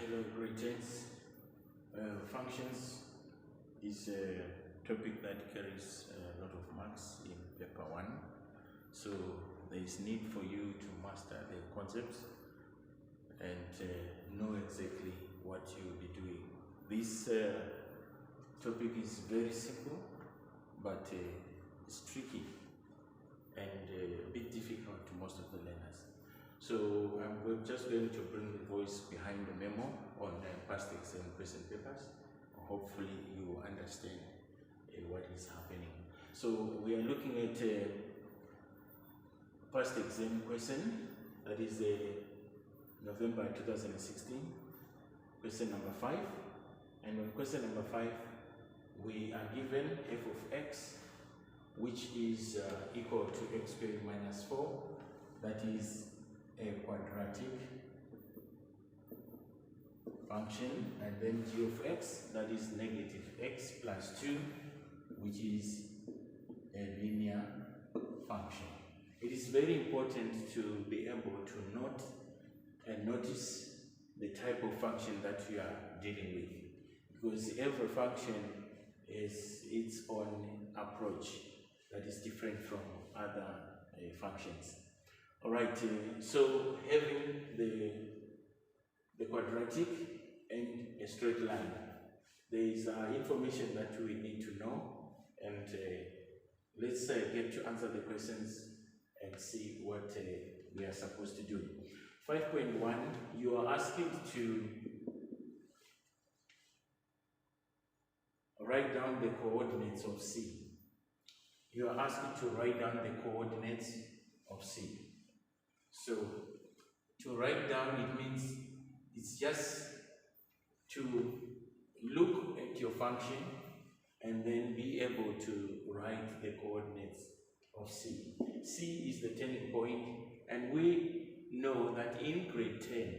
Hello, greetings. Functions is a topic that carries a lot of marks in paper 1. So there is need for you to master the concepts and know exactly what you will be doing. This topic is very simple, but it's tricky and a bit difficult to most of the learners. So I'm just going to bring the voice behind the memo on past exam question papers. Hopefully you understand what is happening. So we are looking at past exam question, that is November 2016, question number 5. And on question number 5, we are given f of x, which is equal to x squared minus 4. That is a quadratic function, and then g of x, that is negative x plus 2, which is a linear function. It is very important to be able to note and notice the type of function that we are dealing with, because every function has its own approach that is different from other functions. Alright, so having the quadratic and a straight line, there is information that we need to know, and let's get to answer the questions and see what we are supposed to do. 5.1, you are asked to write down the coordinates of C. You are asked to write down the coordinates of C. So, to write down, it means it's just to look at your function and then be able to write the coordinates of C. C is the turning point, and we know that in grade 10,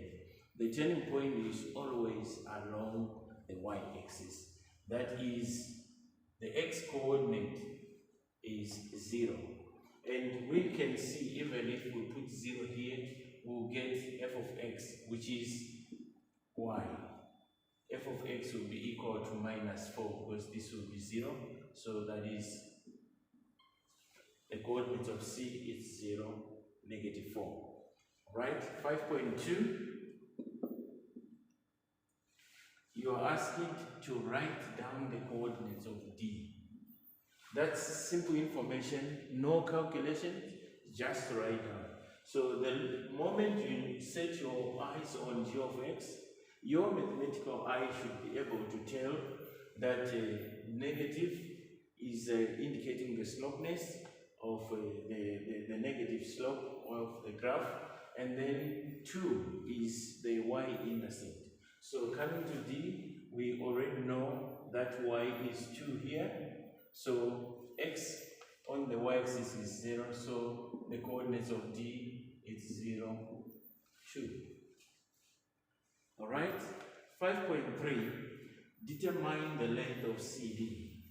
the turning point is always along the y-axis. That is, the x-coordinate is 0. And we can see, even if we put 0 here, we'll get f of x, which is y. F of x will be equal to minus 4, because this will be 0. So that is, the coordinates of C is 0, negative 4. Right? 5.2, you are asked to write down the coordinates of D. That's simple information, no calculations, just write down. So the moment you set your eyes on g of x, your mathematical eye should be able to tell that negative is indicating the slopeness of the negative slope of the graph, and then 2 is the y-intercept. So coming to D, we already know that y is 2 here. So x on the y-axis is 0, so the coordinates of D is 0, 2. Alright, 5.3, determine the length of CD.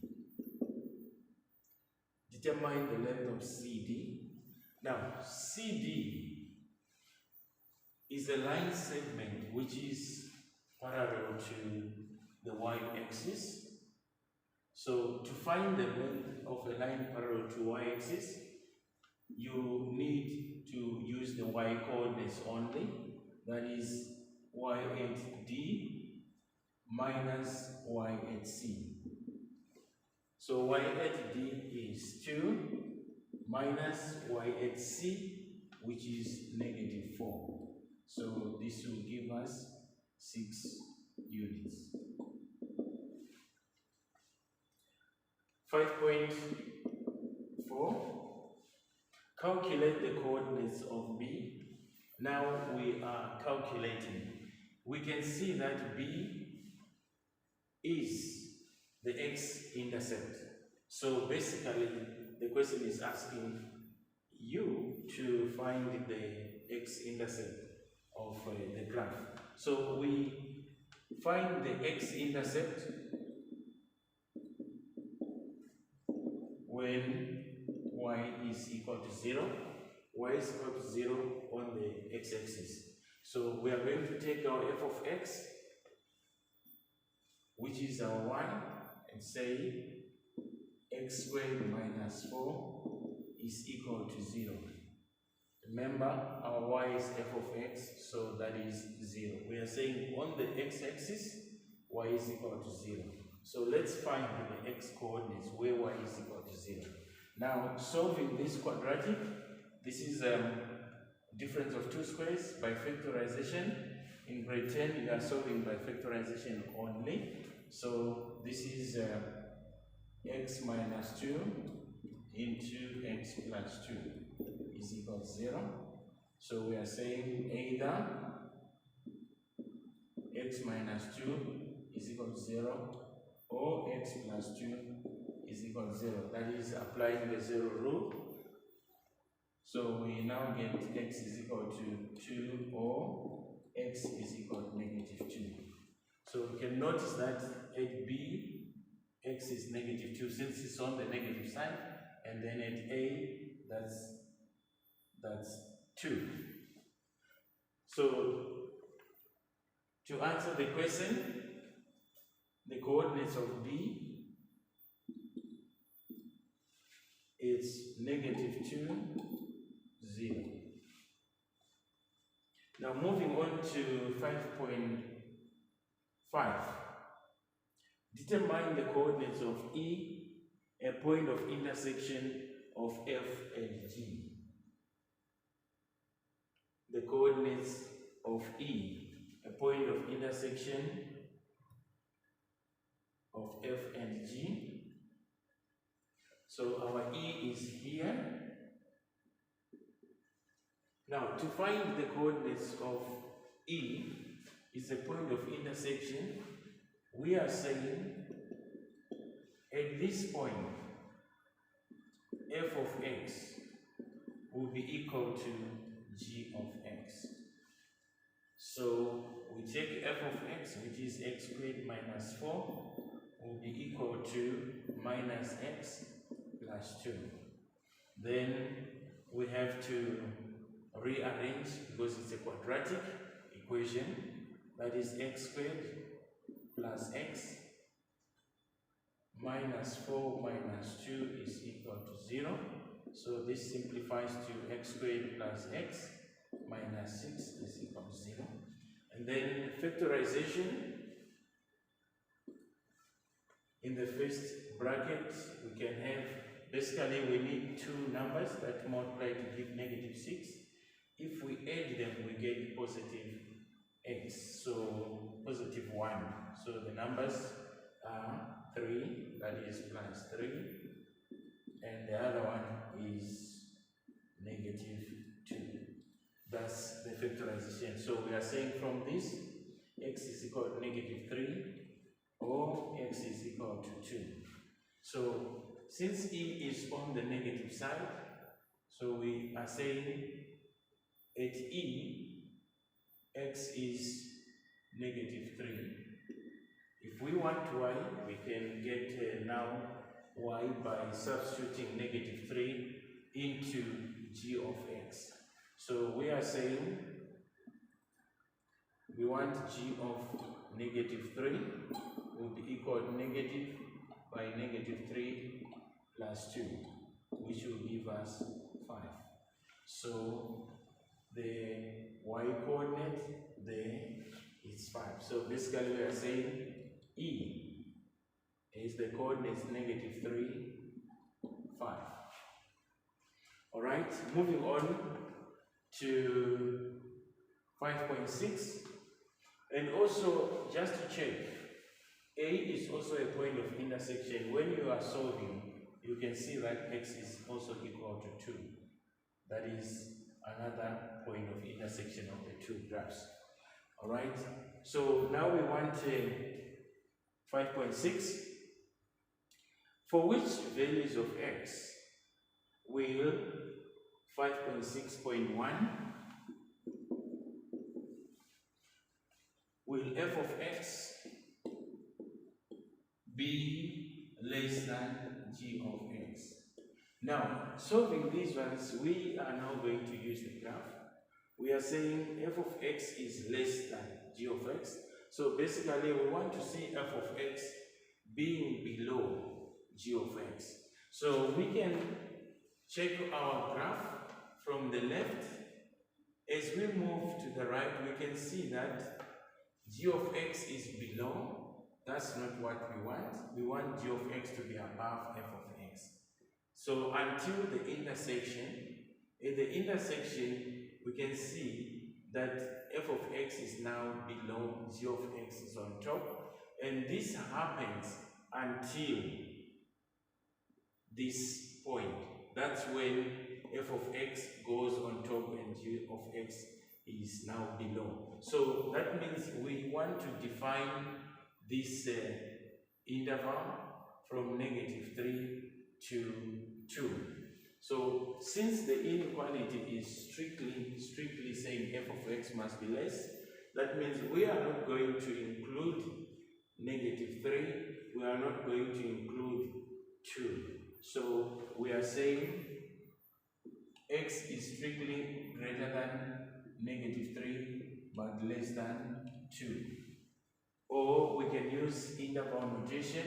Determine the length of CD. Now, CD is a line segment which is parallel to the y-axis. So to find the length of a line parallel to y-axis, you need to use the y-coordinates only. That is y at D minus y at C. So y at D is 2 minus y at C, which is negative 4. So this will give us 6 units. 5.4, calculate the coordinates of B. Now we are calculating. We can see that B is the x-intercept. So basically, the question is asking you to find the x-intercept of the graph. So we find the x-intercept when y is equal to 0. Y is equal to 0 on the x-axis. So we are going to take our f of x which is our y, and say x squared minus 4 is equal to 0. Remember, our y is f of x, so that is 0. We are saying on the x-axis, y is equal to 0. So let's find the x coordinates where y is equal to 0. Now, solving this quadratic, this is difference of two squares by factorization. In grade 10, you are solving by factorization only. So this is x minus 2 into x plus 2 is equal to 0. So we are saying either x minus 2 is equal to 0 or x plus 2 is equal to 0. That is applying the 0 rule. So we now get x is equal to 2 or x is equal to negative 2. So we can notice that at B, x is negative 2 since it's on the negative side, and then at A, that's 2. So to answer the question, the coordinates of B is negative 2, 0. Now moving on to 5.5. Determine the coordinates of E, a point of intersection of F and G. The coordinates of E, a point of intersection of F and G. So our E is here. Now, to find the coordinates of E is a point of intersection, we are saying at this point, f of x will be equal to g of x. So we take f of x, which is x squared minus 4, will be equal to minus x plus 2. Then we have to rearrange because it's a quadratic equation. That is x squared plus x minus 4 minus 2 is equal to 0. So this simplifies to x squared plus x minus 6 is equal to 0. And then factorization. In the first bracket, we can have, basically we need two numbers that multiply to give negative 6. If we add them, we get positive x, so positive 1. So the numbers are 3, that is plus 3, and the other one is negative 2. That's the factorization. So we are saying from this, x is equal to negative 3, or x is equal to 2. So since E is on the negative side, so we are saying at E, x is negative 3. If we want y, we can get now y by substituting negative 3 into g of x. So we are saying we want g of negative 3 will be equal to negative by negative 3 plus 2, which will give us 5. So the y coordinate there is 5. So basically we are saying E is the coordinates negative 3, 5. Alright, moving on to 5.6. And also, just to check, A is also a point of intersection. When you are solving, you can see that x is also equal to 2. That is another point of intersection of the two graphs. Alright, so now we want 5.6. For which values of x will 5.6.1 will f of x be less than g of x? Now, solving these ones, we are now going to use the graph. We are saying f of x is less than g of x. So basically we want to see f of x being below g of x. So we can check our graph from the left. As we move to the right, we can see that g of x is below. That's not what we want. We want g of x to be above f of x. So until the intersection, at the intersection, we can see that f of x is now below, g of x is on top. And this happens until this point. That's when f of x goes on top and g of x is now below. So that means we want to define this interval from -3 to 2. So since the inequality is strictly saying f of x must be less, that means we are not going to include -3, we are not going to include 2. So we are saying x is strictly greater than -3 but less than 2. Or we can use interval notation.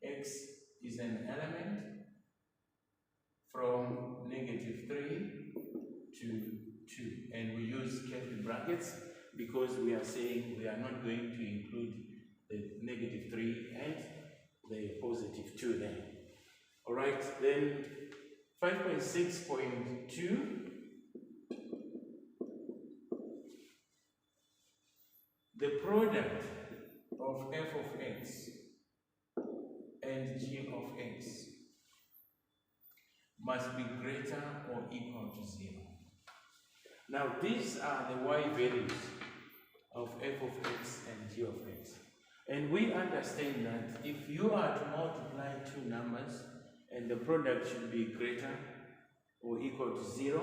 X is an element from -3 to 2, and we use curly brackets because we are saying we are not going to include the -3 and the +2 there. All right, then 5.6.2, the product of f of x and g of x must be greater or equal to 0. Now these are the y values of f of x and g of x. And we understand that if you are to multiply two numbers and the product should be greater or equal to 0,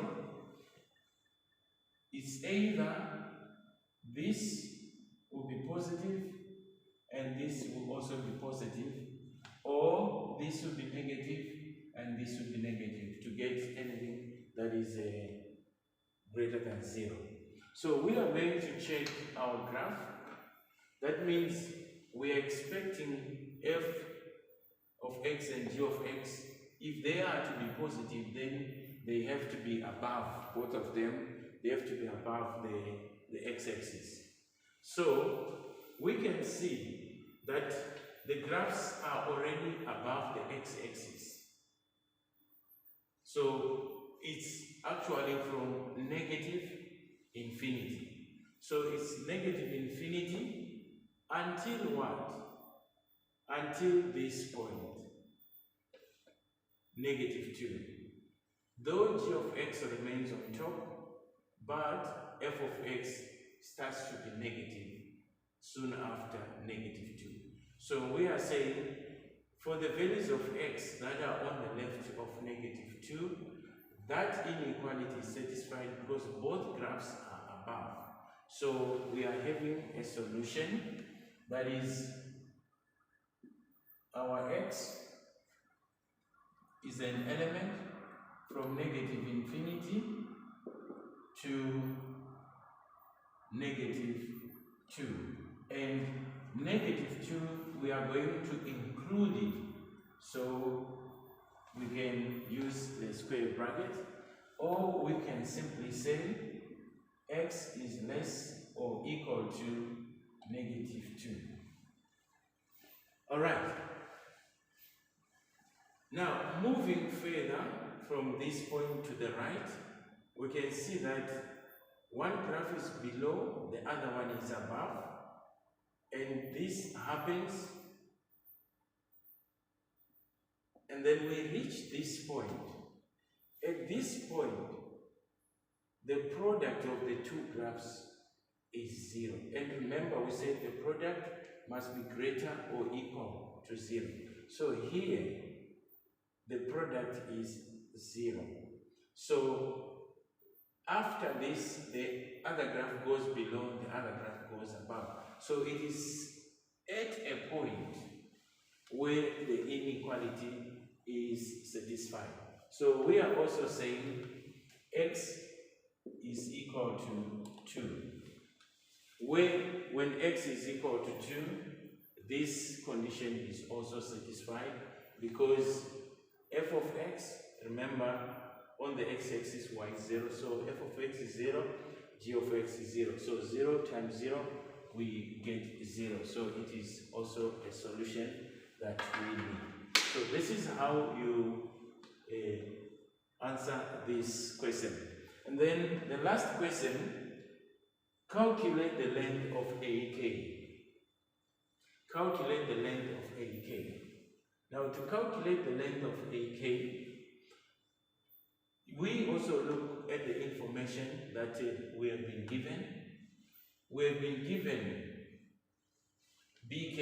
it's either this will be positive and this will also be positive, or this will be negative and this will be negative to get anything that is greater than 0. So we are going to check our graph. That means we are expecting f of x and g of x. If they are to be positive, then they have to be above, both of them, they have to be above the x-axis. So we can see that the graphs are already above the x-axis. So it's actually from -infinity. So it's -infinity until what? Until this point, -2. Though g of x remains on top, but f of x starts to be negative soon after -2. So we are saying for the values of x that are on the left of -2, that inequality is satisfied because both graphs are above. So we are having a solution that is our x is an element from -infinity to -2. And -2, we are going to include it. So we can use the square bracket, or we can simply say x is less or equal to -2. All right. Now, moving further from this point to the right, we can see that one graph is below, the other one is above, and this happens, and then we reach this point. At this point, the product of the two graphs is 0. And remember, we said the product must be greater or equal to 0. So here, the product is 0. So after this, the other graph goes below, the other graph goes above. So it is at a point where the inequality is satisfied. So we are also saying x is equal to 2, where when x is equal to 2, this condition is also satisfied because f of x, remember, on the x-axis y is 0, so f of x is 0, g of x is 0. So 0 times 0, we get 0. So it is also a solution that we need. So this is how you answer this question. And then the last question, calculate the length of AK. Calculate the length of AK. Now to calculate the length of AK, we also look at the information that we have been given. We have been given BK,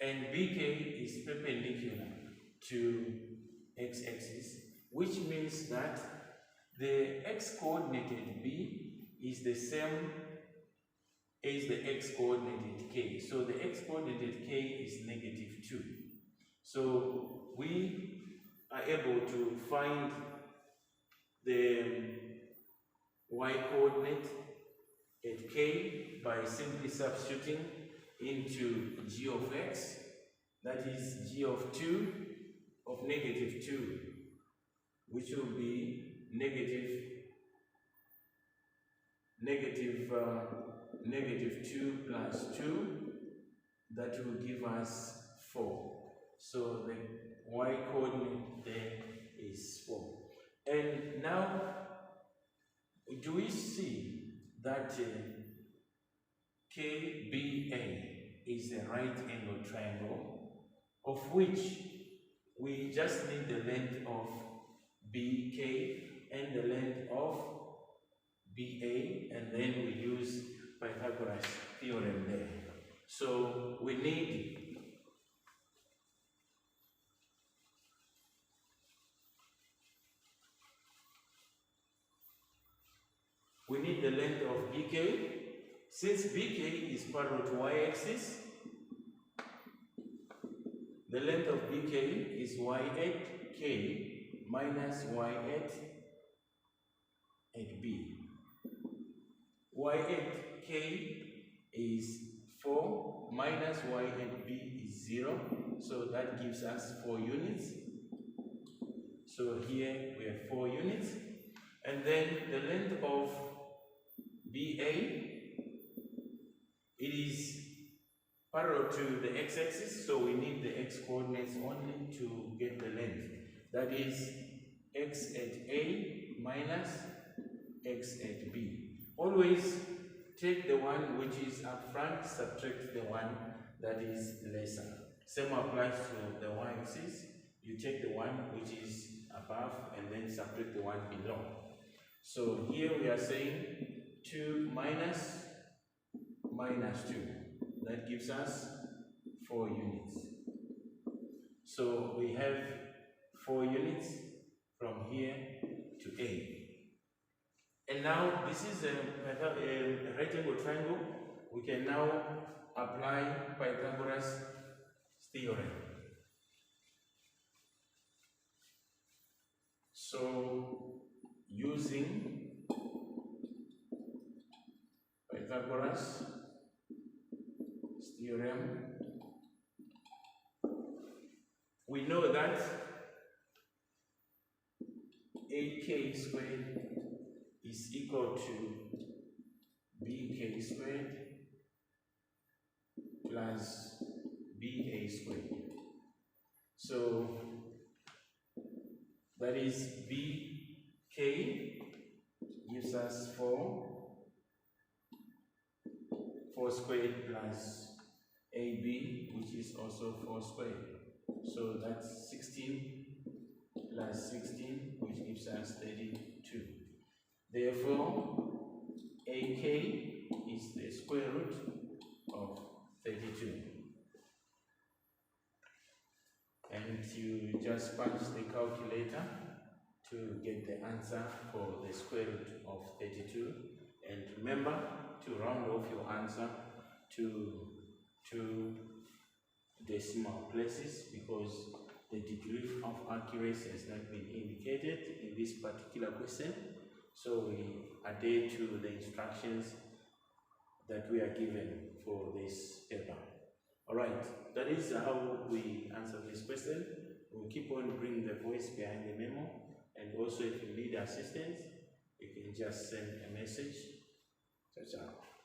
and BK is perpendicular to x-axis, which means that the x-coordinated B is the same as the x-coordinated K. So the x-coordinated K is -2. So we are able to find the y-coordinate at K by simply substituting into g of x, that is g of 2 of -2, which will be -2 plus 2, that will give us 4. So the y-coordinate there is 4. And now, do we see that KBA is a right angle triangle, of which we just need the length of BK and the length of BA, and then we use Pythagoras theorem there. So we need the length of BK. Since BK is parallel to y-axis, the length of BK is y at K minus y at B. Y at K is 4 minus y at B is 0, so that gives us 4 units. So here we have 4 units. And then the length of BA, it is parallel to the x-axis, so we need the x-coordinates only to get the length. That is x at A minus x at B. Always take the one which is up front, subtract the one that is lesser. Same applies to the y-axis. You take the one which is above and then subtract the one below. So here we are saying 2 minus 2. That gives us 4 units. So we have 4 units from here to A. And now this is a right angle triangle. We can now apply Pythagoras theorem. So using Pythagoras theorem, we know that AK squared is equal to BK squared plus BA squared. So that is BK gives us 4 squared plus AB, which is also 4 squared. So that's 16 plus 16, which gives us 32. Therefore, AK is the square root of 32. And you just punch the calculator to get the answer for the square root of 32. And remember to round off your answer to 2 decimal places, because the degree of accuracy has not been indicated in this particular question. So we adhere to the instructions that we are given for this paper. Alright, that is how we answer this question. We'll keep on bringing the voice behind the memo, and also if you need assistance, you can just send a message. Ciao, ciao.